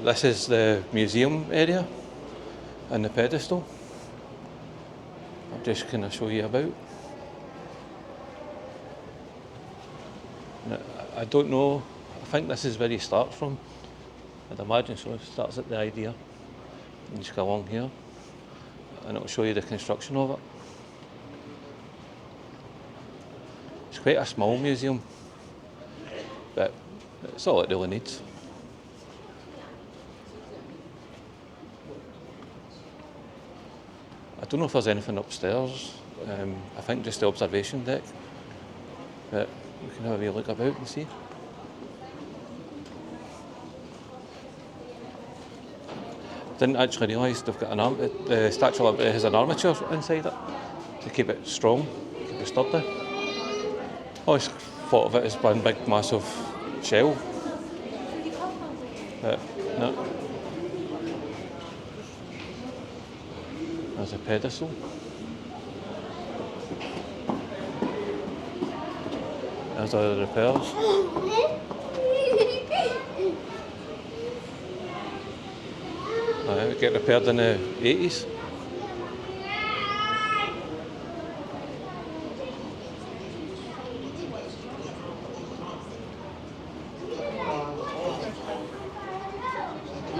This is the museum area and the pedestal. I'll just kind of show you about. Now, I don't know, I think this is where he starts from. I'd imagine so. It starts at the idea. And just go along here and it'll show you the construction of it. It's quite a small museum, but it's all it really needs. I don't know if there's anything upstairs. I think just the observation deck, but we can have a wee look about and see. Didn't actually realise they've got the Statue of Liberty has an armature inside it to keep it strong, keep it sturdy. I always thought of it as one big massive shell, but no. There's a pedestal. There's all the repairs. It got repaired in the 80s.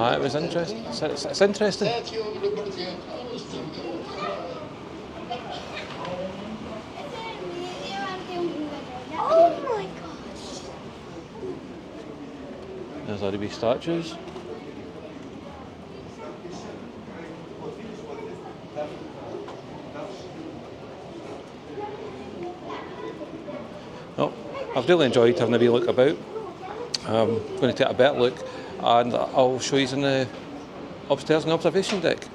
It was interesting. It's interesting. Oh my gosh. There's all the wee statues. Oh, I've really enjoyed having a wee look about. I'm going to take a better look and I'll show you in the upstairs in the observation deck.